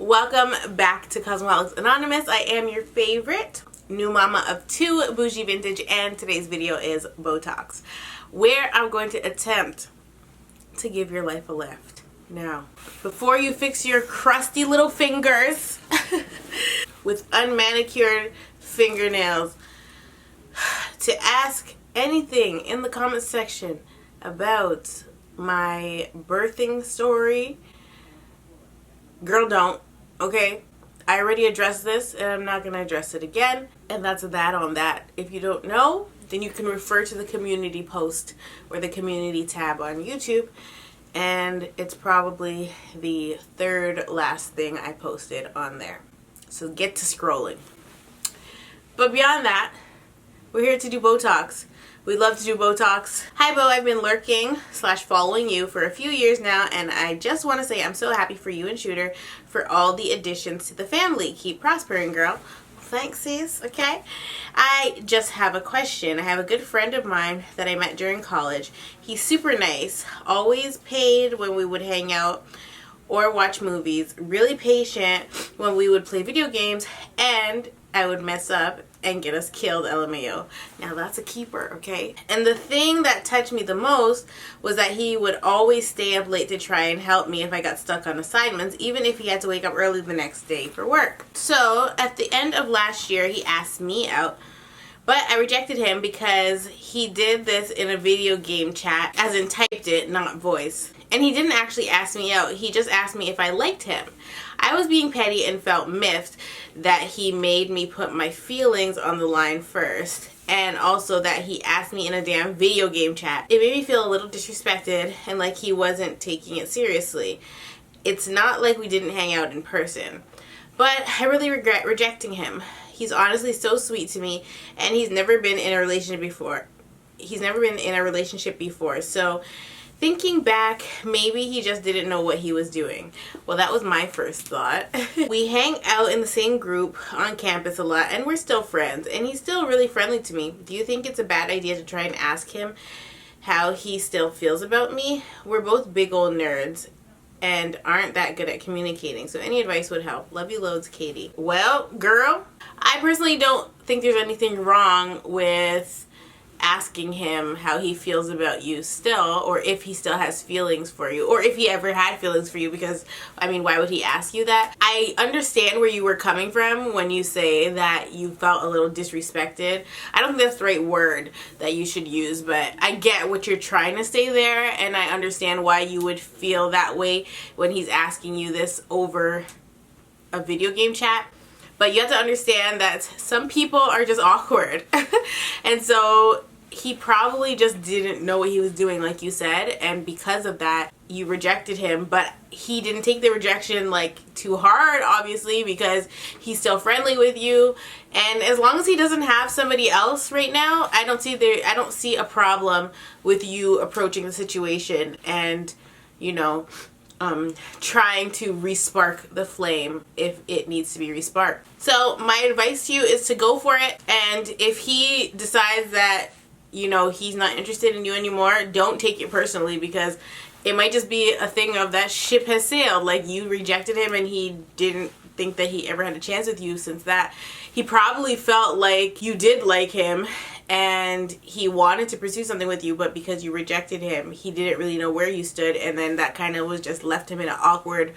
Welcome back to Cosmetics Anonymous. I am your favorite new mama of two, Bougie Vintage, and today's video is Botox, where I'm going to attempt to give your life a lift. Now, before you fix your crusty little fingers with unmanicured fingernails, to ask anything in the comment section about my birthing story, girl, don't. Okay, I already addressed this and I'm not going to address it again, and that's that on that. If you don't know, then you can refer to the community post or the community tab on YouTube, and it's probably the third last thing I posted on there, so get to scrolling. But beyond that, we're here to do Botox. We love to do Botox. Hi Bo, I've been lurking / following you for a few years now, and I just want to say I'm so happy for you and Shooter for all the additions to the family. Keep prospering, girl. Thanks, sis. Okay. I just have a question. I have a good friend of mine that I met during college. He's super nice, always paid when we would hang out or watch movies, really patient when we would play video games, and I would mess up and get us killed, LMAO. Now that's a keeper, okay? And the thing that touched me the most was that he would always stay up late to try and help me if I got stuck on assignments, even if he had to wake up early the next day for work. So at the end of last year, he asked me out, but I rejected him because he did this in a video game chat, as in typed it, not voice. And he didn't actually ask me out, he just asked me if I liked him. I was being petty and felt miffed that he made me put my feelings on the line first, and also that he asked me in a damn video game chat. It made me feel a little disrespected and like he wasn't taking it seriously. It's not like we didn't hang out in person, but I really regret rejecting him. He's honestly so sweet to me, and he's never been in a relationship before. So thinking back, maybe he just didn't know what he was doing. Well, that was my first thought. We hang out in the same group on campus a lot, and we're still friends, and he's still really friendly to me. Do you think it's a bad idea to try and ask him how he still feels about me? We're both big old nerds and aren't that good at communicating, so any advice would help. Love you loads, Katie. Well, girl, I personally don't think there's anything wrong with asking him how he feels about you still, or if he still has feelings for you, or if he ever had feelings for you, because I mean, why would he ask you that? I understand where you were coming from when you say that you felt a little disrespected. I don't think that's the right word that you should use, but I get what you're trying to say there, and I understand why you would feel that way when he's asking you this over a video game chat. But you have to understand that some people are just awkward. And so he probably just didn't know what he was doing, like you said, and because of that, you rejected him. But he didn't take the rejection like too hard, obviously, because he's still friendly with you. And as long as he doesn't have somebody else right now, I don't see a problem with you approaching the situation and, you know, trying to re-spark the flame if it needs to be re-sparked. So my advice to you is to go for it, and if he decides that, you know, he's not interested in you anymore, don't take it personally, because it might just be a thing of that ship has sailed. Like, you rejected him and he didn't think that he ever had a chance with you since that. He probably felt like you did like him and he wanted to pursue something with you, but because you rejected him, he didn't really know where you stood, and then that kind of was just left him in an awkward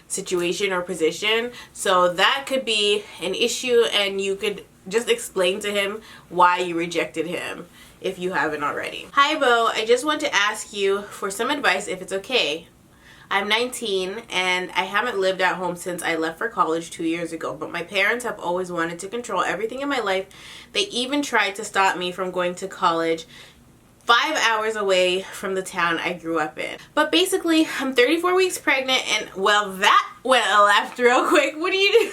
situation or position. So that could be an issue, and you could just explain to him why you rejected him if you haven't already. Hi Bo, I just want to ask you for some advice if it's okay. I'm 19 and I haven't lived at home since I left for college 2 years ago, but my parents have always wanted to control everything in my life. They even tried to stop me from going to college 5 hours away from the town I grew up in. But basically, I'm 34 weeks pregnant, and well, that went left real quick. What do you do?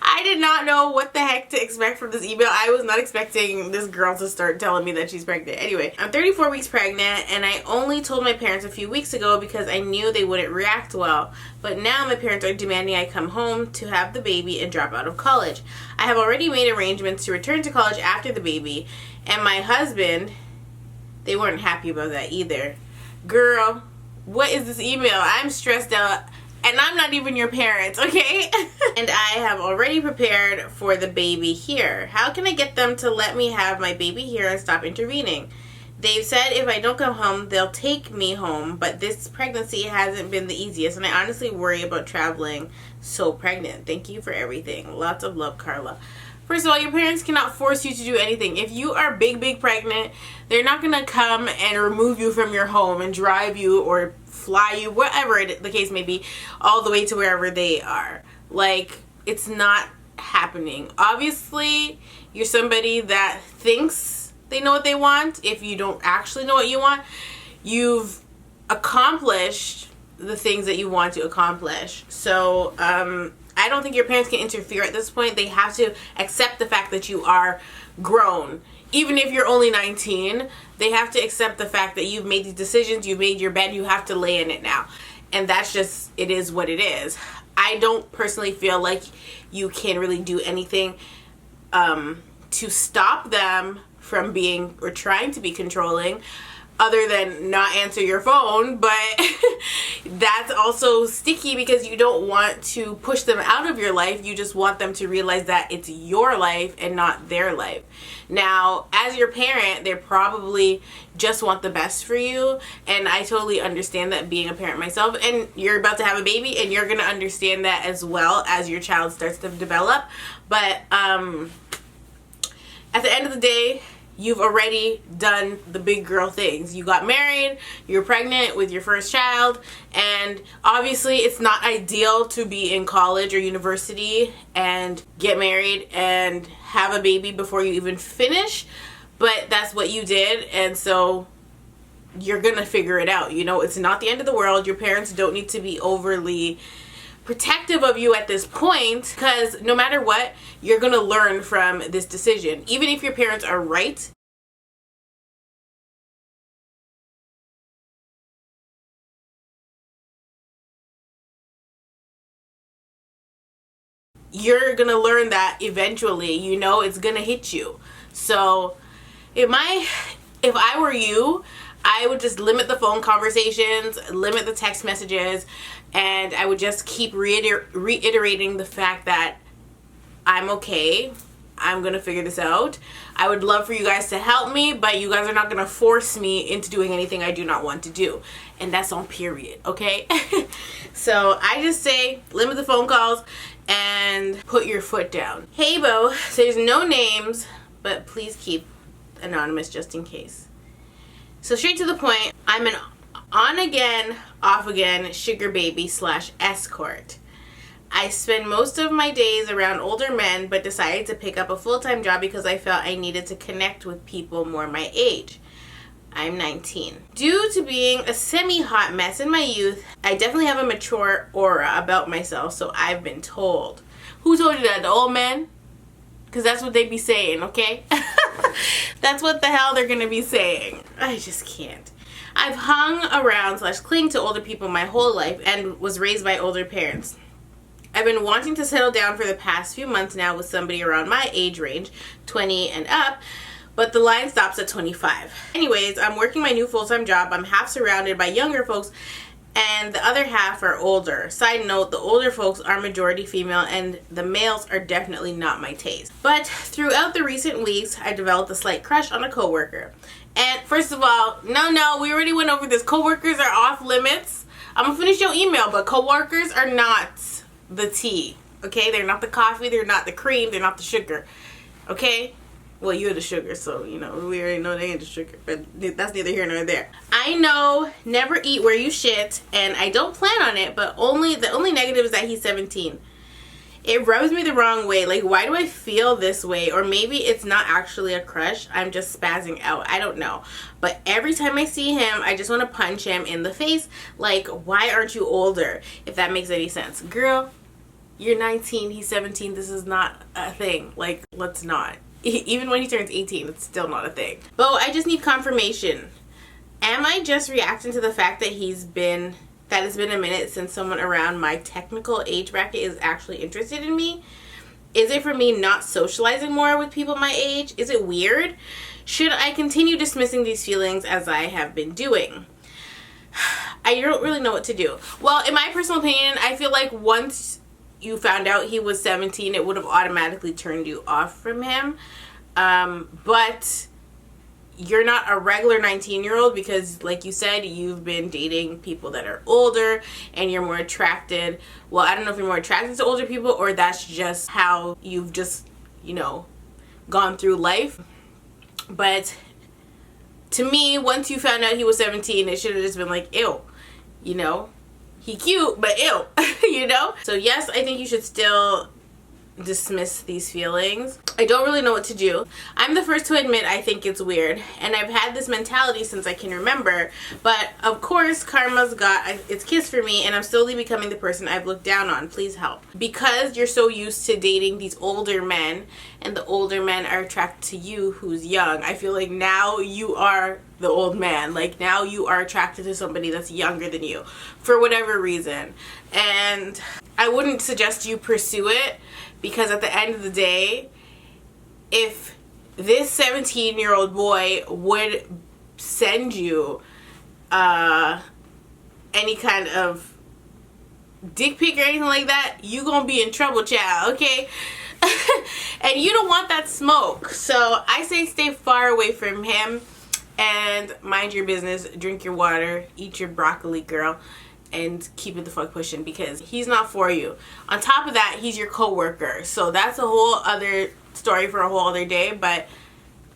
I did not know what the heck to expect from this email. I was not expecting this girl to start telling me that she's pregnant. Anyway, I'm 34 weeks pregnant, and I only told my parents a few weeks ago because I knew they wouldn't react well. But now my parents are demanding I come home to have the baby and drop out of college. I have already made arrangements to return to college after the baby, and my husband, they weren't happy about that either. Girl, what is this email? I'm stressed out And I'm not even your parent, okay? And I have already prepared for the baby here. How can I get them to let me have my baby here and stop intervening? They've said if I don't come home, they'll take me home, but this pregnancy hasn't been the easiest, and I honestly worry about traveling so pregnant. Thank you for everything. Lots of love, Carla. First of all, your parents cannot force you to do anything. If you are big pregnant, they're not going to come and remove you from your home and drive you or fly you, whatever the case may be, all the way to wherever they are. Like, it's not happening. Obviously, you're somebody that thinks they know what they want. If you don't actually know what you want, you've accomplished the things that you want to accomplish. So, I don't think your parents can interfere at this point. They have to accept the fact that you are grown. Even if you're only 19, they have to accept the fact that you've made these decisions, you've made your bed, you have to lay in it now. And that's just, it is what it is. I don't personally feel like you can really do anything to stop them from being or trying to be controlling, other than not answer your phone. But that's also sticky because you don't want to push them out of your life. You just want them to realize that it's your life and not their life. Now, as your parent, they probably just want the best for you, and I totally understand that, being a parent myself. And you're about to have a baby, and you're gonna understand that as well as your child starts to develop. But at the end of the day, you've already done the big girl things. You got married, you're pregnant with your first child, and obviously it's not ideal to be in college or university and get married and have a baby before you even finish, but that's what you did, and so you're gonna figure it out. You know, it's not the end of the world. Your parents don't need to be overly protective of you at this point, because no matter what, you're gonna learn from this decision. Even if your parents are right, you're gonna learn that eventually. You know, it's gonna hit you. So if I were you, I would just limit the phone conversations, limit the text messages, and I would just keep reiterating the fact that I'm okay. I'm gonna figure this out. I would love for you guys to help me, but you guys are not gonna force me into doing anything I do not want to do. And that's on period, okay? So I just say limit the phone calls and put your foot down. Hey Bo says no names, but please keep anonymous just in case. So straight to the point, I'm an on again, off again sugar baby / escort. I spend most of my days around older men, but decided to pick up a full-time job because I felt I needed to connect with people more my age. I'm 19. Due to being a semi-hot mess in my youth, I definitely have a mature aura about myself, so I've been told. Who told you that? The old men? Because that's what they be saying, okay? That's what the hell they're gonna be saying. I just can't. I've hung around / cling to older people my whole life and was raised by older parents. I've been wanting to settle down for the past few months now with somebody around my age range, 20 and up, but the line stops at 25. Anyways, I'm working my new full-time job. I'm half surrounded by younger folks and the other half are older. Side note, the older folks are majority female and the males are definitely not my taste. But throughout the recent weeks, I developed a slight crush on a coworker. And first of all, no, we already went over this. Coworkers are off limits. I'm gonna finish your email, but coworkers are not the tea, okay? They're not the coffee, they're not the cream, they're not the sugar, okay? Well, you're the sugar, so, you know, we already know they ain't the sugar, but that's neither here nor there. I know, never eat where you shit, and I don't plan on it, but the only negative is that he's 17. It rubs me the wrong way. Like, why do I feel this way? Or maybe it's not actually a crush. I'm just spazzing out. I don't know. But every time I see him, I just want to punch him in the face. Like, why aren't you older? If that makes any sense. Girl, you're 19, he's 17. This is not a thing. Like, let's not. Even when he turns 18, it's still not a thing. But I just need confirmation. Am I just reacting to the fact that it's been a minute since someone around my technical age bracket is actually interested in me? Is it for me not socializing more with people my age? Is it weird? Should I continue dismissing these feelings as I have been doing? I don't really know what to do. Well, in my personal opinion, I feel like once you found out he was 17, it would have automatically turned you off from him. But you're not a regular 19-year-old because, like you said, you've been dating people that are older and you're more attracted. Well, I don't know if you're more attracted to older people or that's just how you've just, you know, gone through life. But to me, once you found out he was 17, it should have just been like, ew, you know? He cute, but ew, you know? So yes, I think you should still dismiss these feelings. I don't really know what to do. I'm the first to admit I think it's weird, and I've had this mentality since I can remember, but of course karma's got its kiss for me, and I'm slowly becoming the person I've looked down on. Please help. Because you're so used to dating these older men, and the older men are attracted to you who's young, I feel like now you are the old man. Like now you are attracted to somebody that's younger than you for whatever reason, and I wouldn't suggest you pursue it. Because at the end of the day, if this 17-year-old boy would send you any kind of dick pic or anything like that, you gonna be in trouble, child, okay? And you don't want that smoke. So I say stay far away from him and mind your business, drink your water, eat your broccoli, girl. And keep it the fuck pushing because he's not for you. On top of that, he's your coworker. So that's a whole other story for a whole other day, but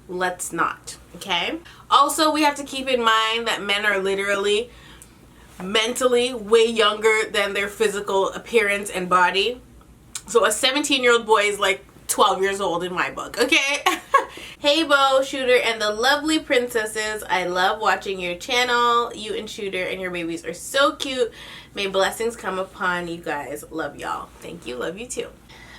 let's not, okay? Also, we have to keep in mind that men are literally mentally way younger than their physical appearance and body. So a 17-year-old boy is like 12 years old in my book, okay? Hey Bo, Shooter, and the lovely princesses. I love watching your channel. You and Shooter and your babies are so cute. May blessings come upon you guys. Love y'all. Thank you. Love you too.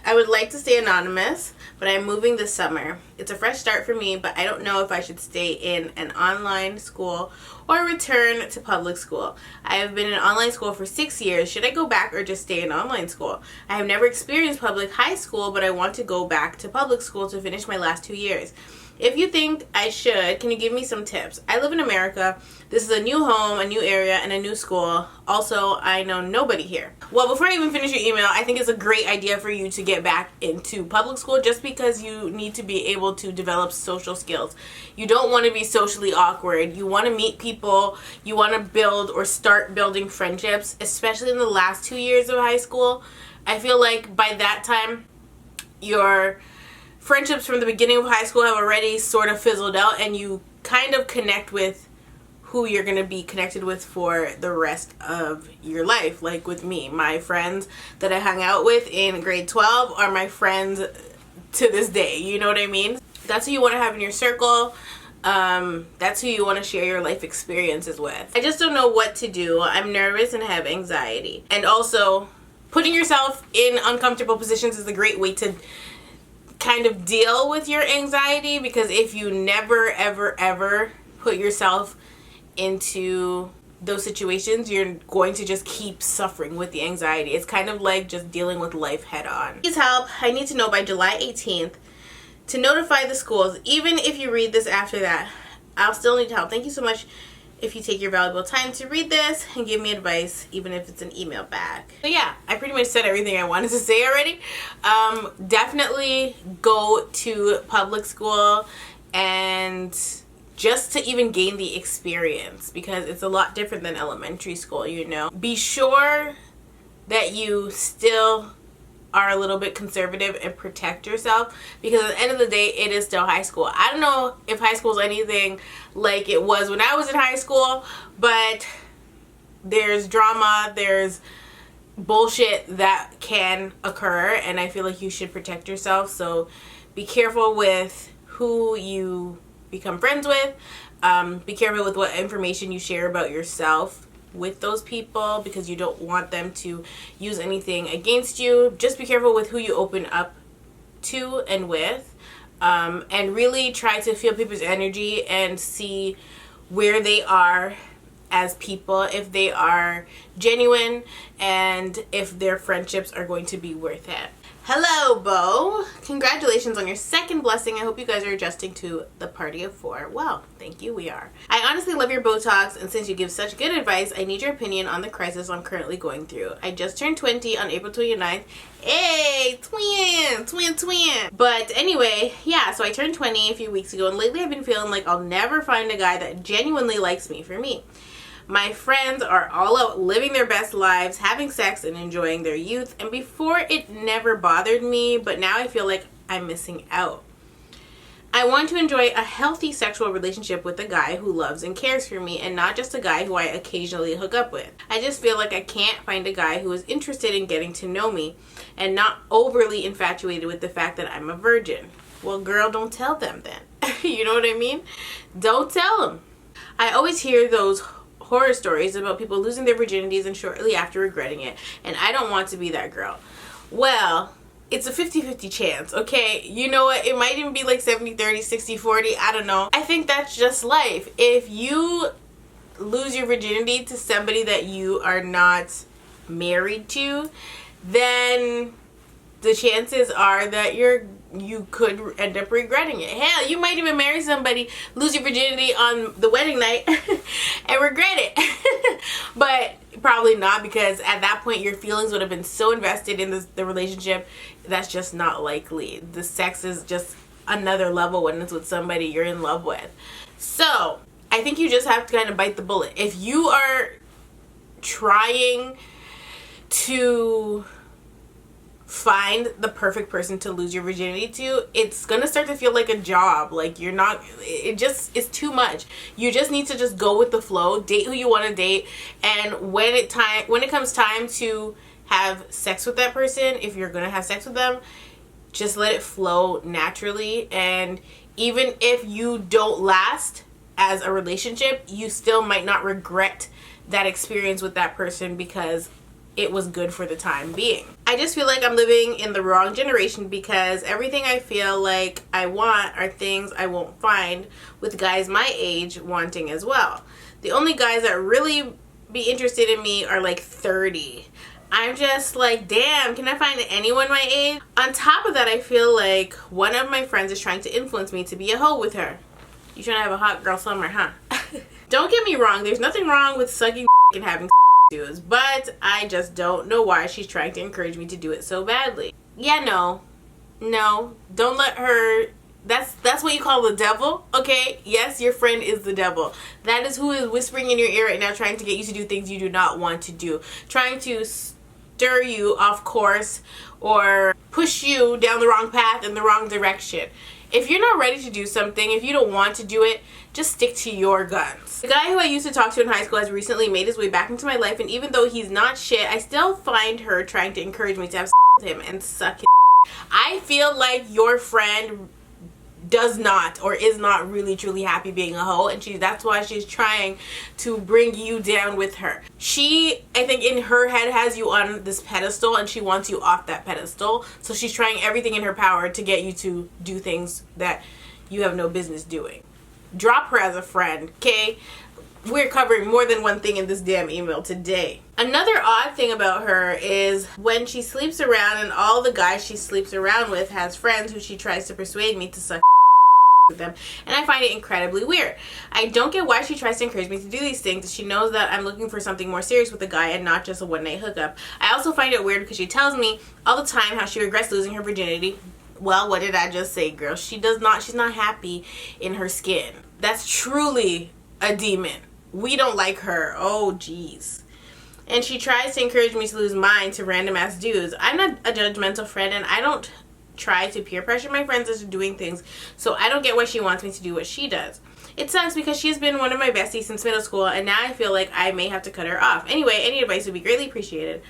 I would like to stay anonymous, but I'm moving this summer. It's a fresh start for me, but I don't know if I should stay in an online school or return to public school. I have been in online school for 6 years. Should I go back or just stay in online school? I have never experienced public high school, but I want to go back to public school to finish my last 2 years. If you think I should, can you give me some tips? I live in America. This is a new home, a new area, and a new school. Also, I know nobody here. Well, before I even finish your email, I think it's a great idea for you to get back into public school just because you need to be able to develop social skills. You don't want to be socially awkward. You want to meet people. You want to build or start building friendships, especially in the last 2 years of high school. I feel like by that time, your friendships from the beginning of high school have already sort of fizzled out, and you kind of connect with who you're going to be connected with for the rest of your life. Like with me, my friends that I hung out with in grade 12 are my friends to this day. You know what I mean? That's who you want to have in your circle. That's who you want to share your life experiences with. I just don't know what to do. I'm nervous and have anxiety. And also, putting yourself in uncomfortable positions is a great way to kind of deal with your anxiety, because if you never ever ever put yourself into those situations, you're going to just keep suffering with the anxiety. It's kind of like just dealing with life head on. Please help. I need to know by July 18th to notify the schools. Even if you read this after that, I'll still need help. Thank you so much if you take your valuable time to read this and give me advice, even if it's an email back. So yeah, I pretty much said everything I wanted to say already. Definitely go to public school, and just to even gain the experience, because it's a lot different than elementary school, you know. Be sure that you still are a little bit conservative and protect yourself, because at the end of the day, it is still high school. I don't know if high school is anything like it was when I was in high school, but there's drama, there's bullshit that can occur, and I feel like you should protect yourself. So be careful with who you become friends with. Be careful with what information you share about yourself with those people, because you don't want them to use anything against you. Just be careful with who you open up to and with, and really try to feel people's energy and see where they are as people. If they are genuine and if their friendships are going to be worth it. Hello, Bo. Congratulations on your second blessing. I hope you guys are adjusting to the party of 4. Well, thank you, we are. I honestly love your Botox, and since you give such good advice, I need your opinion on the crisis I'm currently going through. I just turned 20 on April 29th. Hey, twin. But anyway, yeah, so I turned 20 a few weeks ago, and lately I've been feeling like I'll never find a guy that genuinely likes me for me. My friends are all out living their best lives, having sex and enjoying their youth, and before it never bothered me, but now I feel like I'm missing out. I want to enjoy a healthy sexual relationship with a guy who loves and cares for me and not just a guy who I occasionally hook up with. I just feel like I can't find a guy who is interested in getting to know me and not overly infatuated with the fact that I'm a virgin. Well, girl, don't tell them then. You know what I mean? Don't tell them. I always hear those horror stories about people losing their virginities and shortly after regretting it, and I don't want to be that girl. Well, it's a 50-50 chance, okay? You know what? It might even be like 70-30, 60-40, I don't know. I think that's just life. If you lose your virginity to somebody that you are not married to, then the chances are that you could end up regretting it. Hell, you might even marry somebody, lose your virginity on the wedding night, and regret it. But probably not, because at that point your feelings would have been so invested in the relationship. That's just not likely. The sex is just another level when it's with somebody you're in love with. So I think you just have to kind of bite the bullet. If you are trying to find the perfect person to lose your virginity to, it's gonna start to feel like a job. Like it's too much. You just need to just go with the flow, date who you want to date, and when it comes time to have sex with that person, if you're gonna have sex with them, just let it flow naturally. And even if you don't last as a relationship, you still might not regret that experience with that person because it was good for the time being. I just feel like I'm living in the wrong generation because everything I feel like I want are things I won't find with guys my age wanting as well. The only guys that really be interested in me are like 30. I'm just like, damn, can I find anyone my age? On top of that, I feel like one of my friends is trying to influence me to be a hoe with her. You trying to have a hot girl summer, huh? Don't get me wrong, there's nothing wrong with sucking and having dudes, but I just don't know why she's trying to encourage me to do it so badly. Yeah, no, don't let her. That's what you call the devil, okay? Yes, your friend is the devil. That is who is whispering in your ear right now, trying to get you to do things you do not want to do, trying to stir you off course or push you down the wrong path in the wrong direction. If you're not ready to do something, if you don't want to do it, just stick to your guns. The guy who I used to talk to in high school has recently made his way back into my life, and even though he's not shit, I still find her trying to encourage me to have sex with him and suck his. I feel like your friend does not or is not really truly happy being a hoe, and that's why she's trying to bring you down with her. She, I think in her head, has you on this pedestal and she wants you off that pedestal, so she's trying everything in her power to get you to do things that you have no business doing. Drop her as a friend, okay? We're covering more than one thing in this damn email today. Another odd thing about her is when she sleeps around and all the guys she sleeps around with has friends who she tries to persuade me to suck with them, and I find it incredibly weird. I don't get why she tries to encourage me to do these things. She knows that I'm looking for something more serious with a guy and not just a one-night hookup. I also find it weird because she tells me all the time how she regrets losing her virginity. Well, what did I just say, girl? She's not happy in her skin. That's truly a demon. We don't like her. Oh, jeez. And she tries to encourage me to lose mine to random ass dudes. I'm not a judgmental friend, and I don't try to peer pressure my friends into doing things, so I don't get why she wants me to do what she does. It sucks because she's been one of my besties since middle school, and now I feel like I may have to cut her off. Anyway, any advice would be greatly appreciated.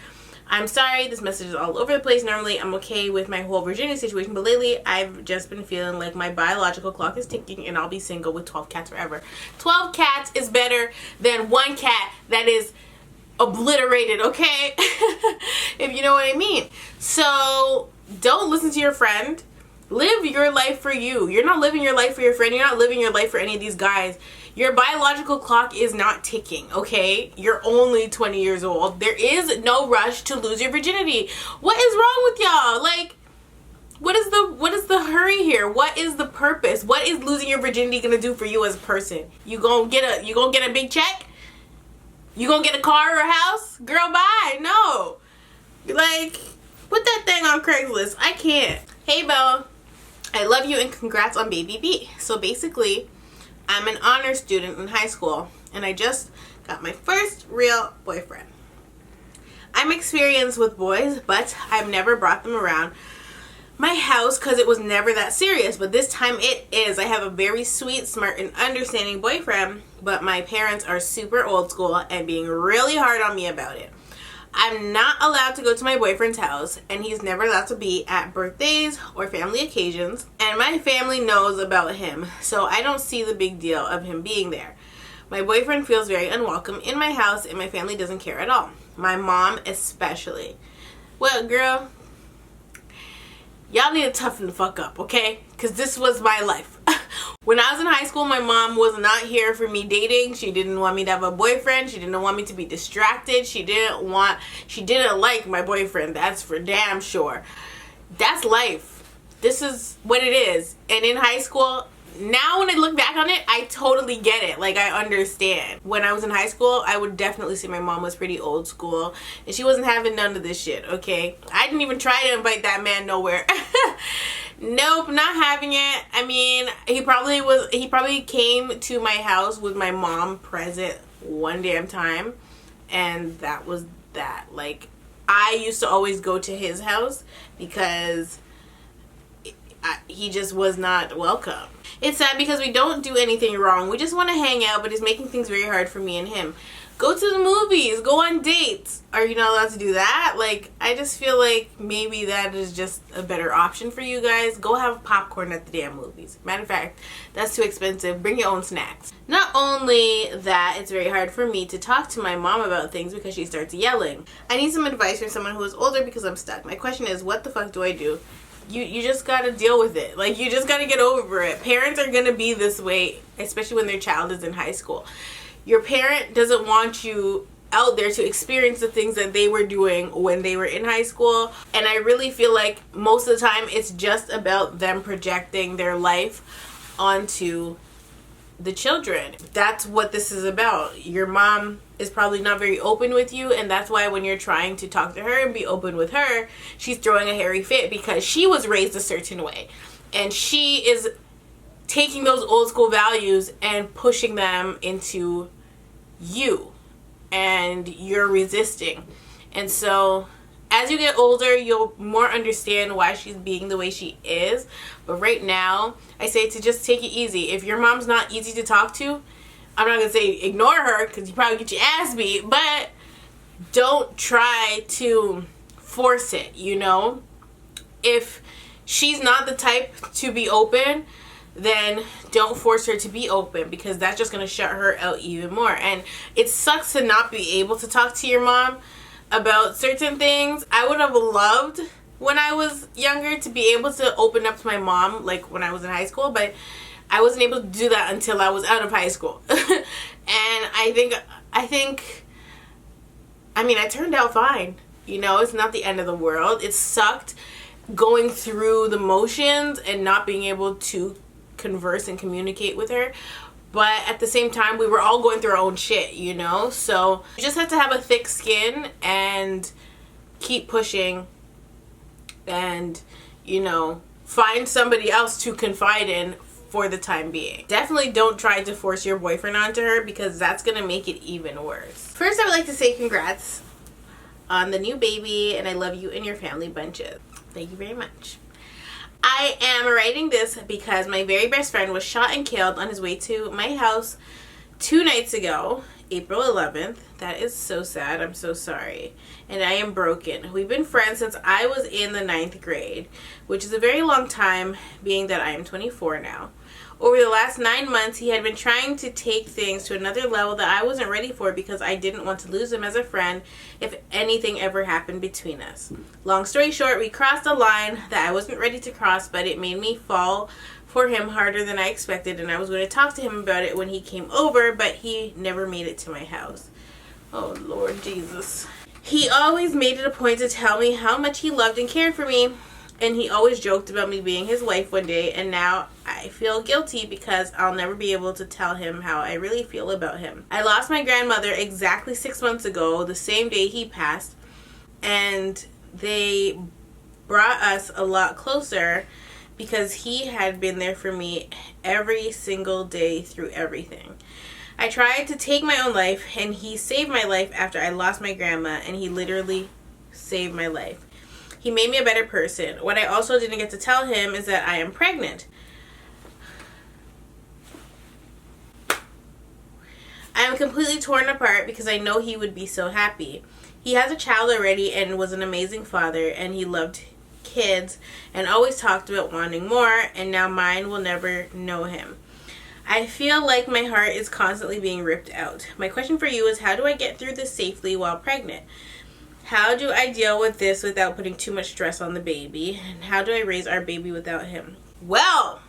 I'm sorry, this message is all over the place. Normally, I'm okay with my whole virginity situation, but lately, I've just been feeling like my biological clock is ticking and I'll be single with 12 cats forever. 12 cats is better than one cat that is obliterated, okay? If you know what I mean. So, don't listen to your friend. Live your life for you. You're not living your life for your friend. You're not living your life for any of these guys. Your biological clock is not ticking, okay? You're only 20 years old. There is no rush to lose your virginity. What is wrong with y'all? Like, what is the hurry here? What is the purpose? What is losing your virginity gonna do for you as a person? You gonna get a big check? You gonna get a car or a house? Girl, bye. No. Like, put that thing on Craigslist. I can't. Hey, Belle. I love you and congrats on baby B. So basically, I'm an honor student in high school and I just got my first real boyfriend. I'm experienced with boys, but I've never brought them around my house because it was never that serious, but this time it is. I have a very sweet, smart, and understanding boyfriend, but my parents are super old school and being really hard on me about it. I'm not allowed to go to my boyfriend's house, and he's never allowed to be at birthdays or family occasions, and my family knows about him, so I don't see the big deal of him being there. My boyfriend feels very unwelcome in my house, and my family doesn't care at all. My mom especially. Well, girl, y'all need to toughen the fuck up, okay? Because this was my life. When I was in high school, my mom was not here for me dating. She didn't want me to have a boyfriend. She didn't want me to be distracted. She didn't like my boyfriend. That's for damn sure. That's life. This is what it is. And in high school, now when I look back on it, I totally get it. Like, I understand. When I was in high school, I would definitely say my mom was pretty old school and she wasn't having none of this shit, okay? I didn't even try to invite that man nowhere. Nope, not having it. I mean, he probably came to my house with my mom present one damn time, and that was that. Like, I used to always go to his house because he just was not welcome. It's sad because we don't do anything wrong. We just want to hang out, but it's making things very hard for me and him. Go to the movies. Go on dates. Are you not allowed to do that? Like, I just feel like maybe that is just a better option for you guys. Go have popcorn at the damn movies. Matter of fact, that's too expensive. Bring your own snacks. Not only that, it's very hard for me to talk to my mom about things because she starts yelling. I need some advice from someone who is older because I'm stuck. My question is, what the fuck do I do? You just gotta deal with it. Like, you just gotta get over it. Parents are gonna be this way, especially when their child is in high school. Your parent doesn't want you out there to experience the things that they were doing when they were in high school. And I really feel like most of the time it's just about them projecting their life onto the children. That's what this is about. Your mom is probably not very open with you, and that's why when you're trying to talk to her and be open with her, she's throwing a hairy fit because she was raised a certain way. And she is taking those old school values and pushing them into you, and you're resisting. And so as you get older, you'll more understand why she's being the way she is. But right now, I say to just take it easy. If your mom's not easy to talk to, I'm not gonna say ignore her because you probably get your ass beat, but don't try to force it, you know? If she's not the type to be open, then don't force her to be open because that's just going to shut her out even more. And it sucks to not be able to talk to your mom about certain things. I would have loved when I was younger to be able to open up to my mom, like when I was in high school, but I wasn't able to do that until I was out of high school. And I turned out fine. You know, it's not the end of the world. It sucked going through the motions and not being able to converse and communicate with her, but at the same time we were all going through our own shit, you know? So you just have to have a thick skin and keep pushing and, you know, find somebody else to confide in for the time being. Definitely don't try to force your boyfriend onto her because that's gonna make it even worse. First, I would like to say congrats on the new baby, and I love you and your family bunches. Thank you very much. I am writing this because my very best friend was shot and killed on his way to my house 2 nights ago, April 11th. That is so sad. I'm so sorry. And I am broken. We've been friends since I was in the 9th grade, which is a very long time, being that I am 24 now. Over the last 9 months, he had been trying to take things to another level that I wasn't ready for because I didn't want to lose him as a friend if anything ever happened between us. Long story short, we crossed a line that I wasn't ready to cross, but it made me fall for him harder than I expected, and I was going to talk to him about it when he came over, but he never made it to my house. Oh, Lord Jesus. He always made it a point to tell me how much he loved and cared for me, and he always joked about me being his wife one day, and now I feel guilty because I'll never be able to tell him how I really feel about him. I lost my grandmother exactly 6 months ago, the same day he passed, and they brought us a lot closer because he had been there for me every single day through everything. I tried to take my own life, and he saved my life after I lost my grandma, and he literally saved my life. He made me a better person. What I also didn't get to tell him is that I am pregnant. I am completely torn apart because I know he would be so happy. He has a child already and was an amazing father, and he loved kids and always talked about wanting more, and now mine will never know him. I feel like my heart is constantly being ripped out. My question for you is, how do I get through this safely while pregnant? How do I deal with this without putting too much stress on the baby? And how do I raise our baby without him? Well,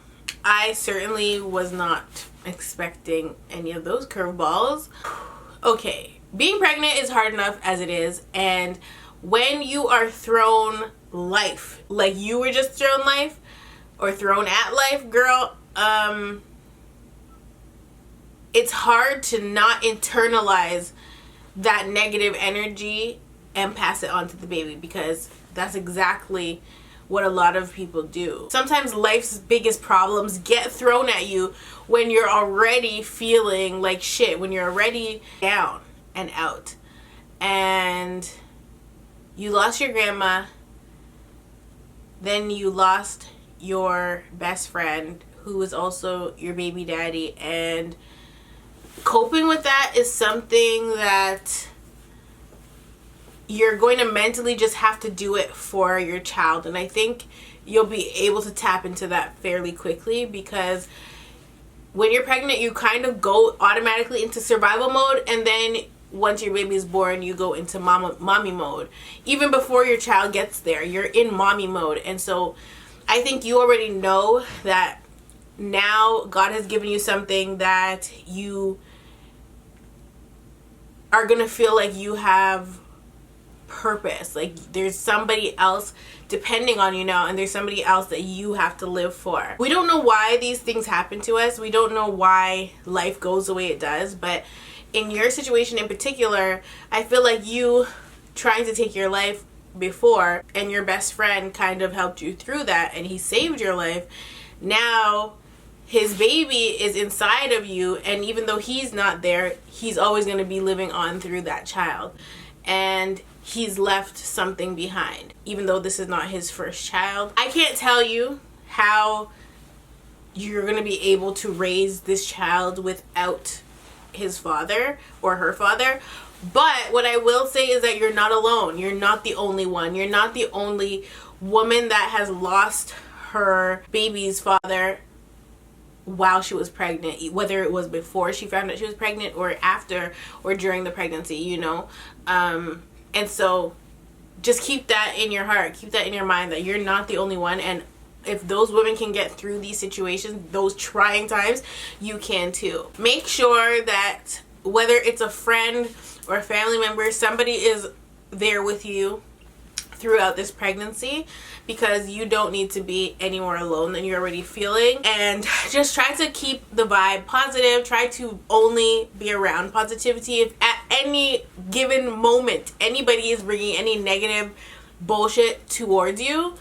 I certainly was not expecting any of those curveballs. Okay, being pregnant is hard enough as it is, and when you are thrown life, like you were just thrown life or thrown at life, girl, it's hard to not internalize that negative energy and pass it on to the baby, because that's exactly what a lot of people do. Sometimes life's biggest problems get thrown at you when you're already feeling like shit, when you're already down and out. And you lost your grandma, then you lost your best friend who was also your baby daddy, and coping with that is something that you're going to mentally just have to do it for your child. And I think you'll be able to tap into that fairly quickly, because when you're pregnant, you kind of go automatically into survival mode, and then once your baby is born, you go into mommy mode. Even before your child gets there, you're in mommy mode. And so I think you already know that now God has given you something that you are going to feel like you have purpose. Like there's somebody else depending on you now, and there's somebody else that you have to live for. We don't know why these things happen to us. We don't know why life goes the way it does, but in your situation in particular, I feel like you trying to take your life before, and your best friend kind of helped you through that, and he saved your life. Now his baby is inside of you, and even though he's not there, he's always going to be living on through that child, and he's left something behind, even though this is not his first child. I can't tell you how you're going to be able to raise this child without his father or her father, but what I will say is that you're not alone. You're not the only one. You're not the only woman that has lost her baby's father while she was pregnant, whether it was before she found out she was pregnant or after or during the pregnancy, you know. And so just keep that in your heart, keep that in your mind, that you're not the only one. And if those women can get through these situations, those trying times, you can too. Make sure that whether it's a friend or a family member, somebody is there with you throughout this pregnancy, because you don't need to be any more alone than you're already feeling. And just try to keep the vibe positive. Try to only be around positivity. If at any given moment anybody is bringing any negative bullshit towards you,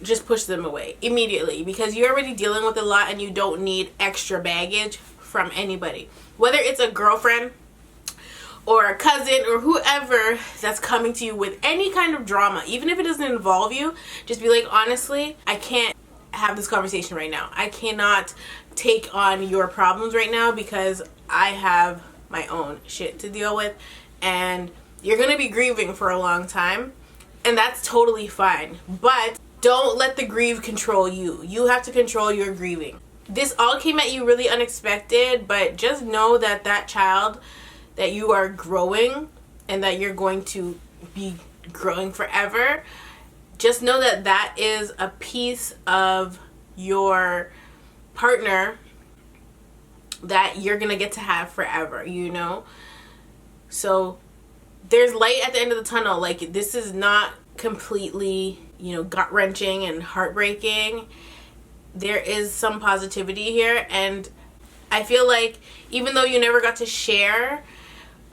just push them away immediately, because you're already dealing with a lot and you don't need extra baggage from anybody. Whether it's a girlfriend or a cousin or whoever that's coming to you with any kind of drama, even if it doesn't involve you, just be like, honestly, I can't have this conversation right now. I cannot take on your problems right now because I have my own shit to deal with, and you're gonna be grieving for a long time, and that's totally fine. But don't let the grief control you. You have to control your grieving. This all came at you really unexpected, but just know that that child that you are growing and that you're going to be growing forever, just know that that is a piece of your partner that you're gonna get to have forever, you know? So there's light at the end of the tunnel. Like, this is not completely, you know, gut-wrenching and heartbreaking. There is some positivity here, and I feel like even though you never got to share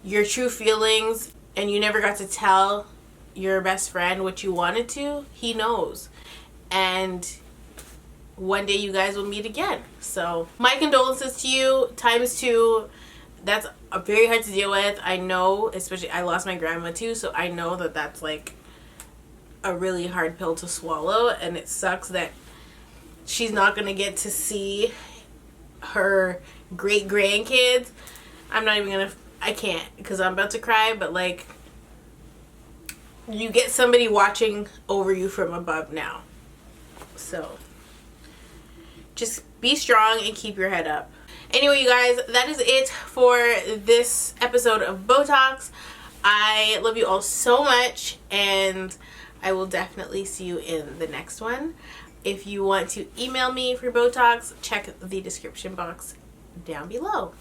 your true feelings and you never got to tell your best friend what you wanted to, he knows. And one day you guys will meet again. So my condolences to you times 2. That's very hard to deal with. I know, especially I lost my grandma too, so I know that that's like a really hard pill to swallow, and it sucks that she's not gonna get to see her great grandkids. I'm not even gonna, I can't, because I'm about to cry, but like, you get somebody watching over you from above now. So just be strong and keep your head up. Anyway, you guys, that is it for this episode of Botox. I love you all so much, and I will definitely see you in the next one. If you want to email me for Botox, check the description box down below.